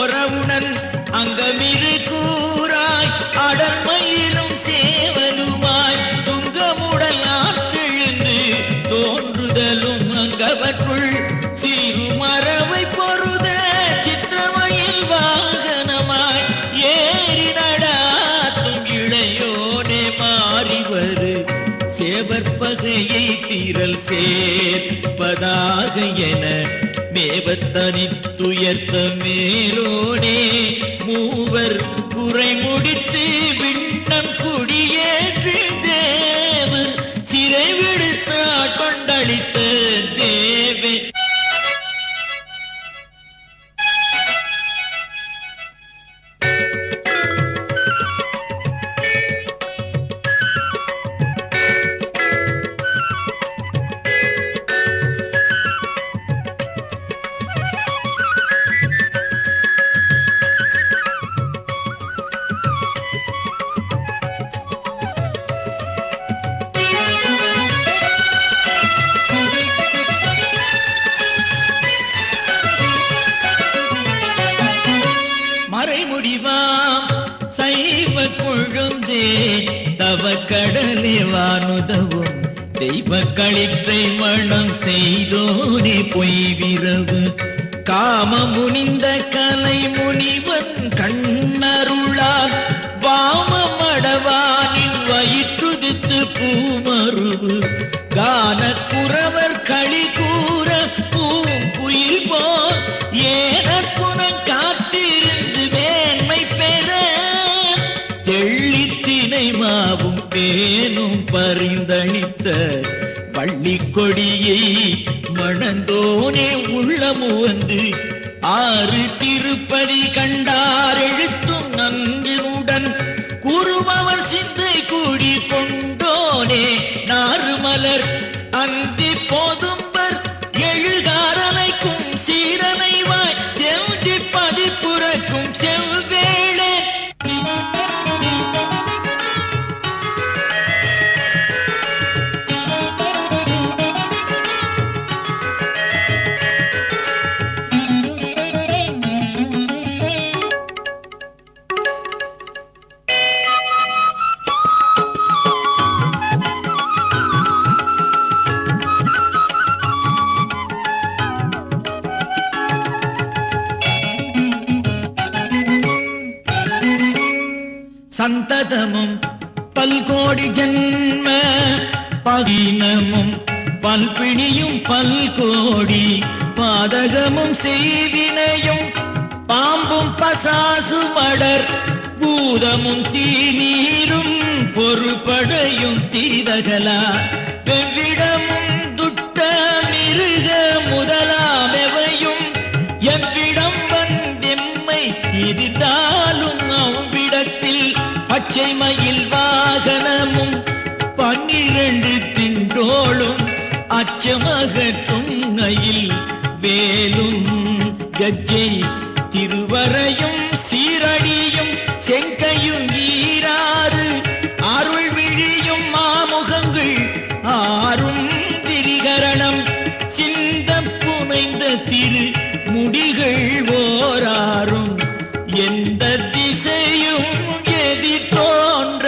பொறவுடன் அங்கமிரு கூறாய் அடல்மயிலும் சேவலுமாய் துங்கமுடல் ஆற்றெழுந்து தோன்றுதலும் அங்கவற்றுள் சிறுமரவை பொருத சித்திரமயில் வாகனமாய் ஏறி நடாத்தும் இளையோனே மாறிவது சேவற்பகையை தீரல் சேர்ப்பதாக என மேவத்தனித்துயர்த்த மேலோனே மூவர் குறை முடித்து விண்ணம் குடியேற்று தேவர் சிறை விடுத்தாட் கொண்டளித்த தேவே. மறைமுடிவாம் சைவ கொழுந்தே தவ கடலே வானுதவும் தெய்வ களிற்றை மனம் செய்தோனே பொய்விரவு காம முனிந்த கலை முனிவன் கண்ணருளால் வாமமடவானின் வயிற்றுதித்து பூமருவு கான குறவர் களி கூற பூங்குயில் போல் ஏனற்புணம் காத்திருந்து மேன்மை பெற தெள்ளித்தினை மாவும் பேனும் பரிந்தளித்த வள்ளி கொடியை மணந்தோனே உள்ளமு வந்து ஆறு திருப்பதி கண்டார் எழுத்தும் நன்றினுடன் கூறுபவர் சிந்தை கூடி கொண்டோனே நாறுமலர் அந்தி போதும்பர் எழுகாரலைக்கும் சீரலைவாய் செவ்தி பதிப்புறக்கும் செவ்வேளே. சந்ததமும் பல்கோடி ஜன்ம பகினமும் பல்பிணியும் பல்கோடி பாதகமும் செய்வினையும் பாம்பும் பசாசுமடர் பூதமும் சீநீரும் பொறுபடையும் தீதகலா வெவ்விடமும் துட்ட மிருக முதலாமெவையும் எவ்விடம் வந்தெம்மை எதிர்த்தாலும் அவ்விடத்தில் பச்சை மயில் வாகனமும் 12 திண்டோளும் அச்சமகற்றும் அயில் வேலும் கஜ்ஜை திருவரையும் சீரடியும் செங்கையும் ஈராறு அருள் விழியும் மாமுகங்கள் ஆறும் திரிகரணம் சிந்த புனைந்த திரு முடிகள் ஓராறும் எந்த திசையும் எதிர் தோன்ற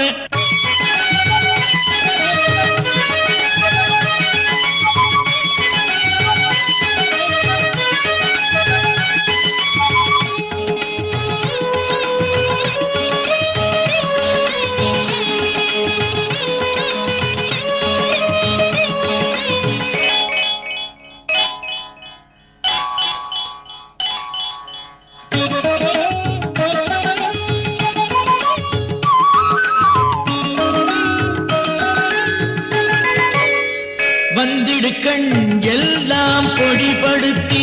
வந்திடுக்கண் எல்லாம் பொடிபடுத்தி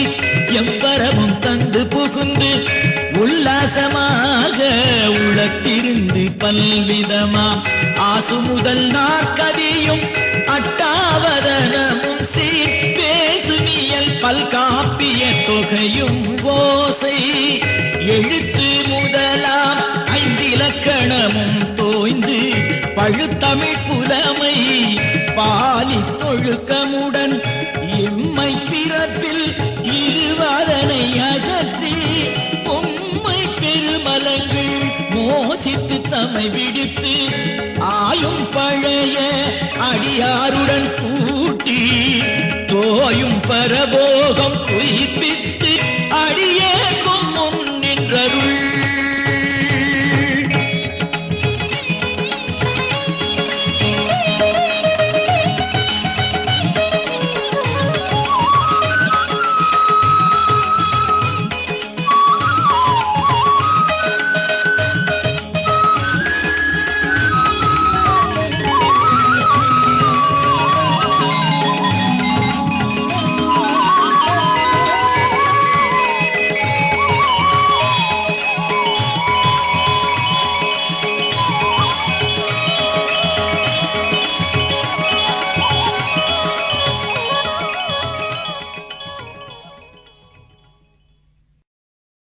எவ்வரமும் தந்து புகுந்து உல்லாசமாக உளத்திருந்து பல்விதமாம் ஆசு முதல் நாற்கதியும் அட்டாவதனமும் சீர் பேசுமியல் பல்காப்பிய தொகையும் ஓசை எழுத்து முதலாம் 5 இலக்கணமும் தோய்ந்து பழுத்தமிழ் புலமை பாலி தொழுக்கமுடன் எம்மை பிறப்பில் இருவதனை அகற்றி உம்மை படை விடுத்து ஆயும் பழைய அடியாருடன் கூட்டி தோயும் பரபோ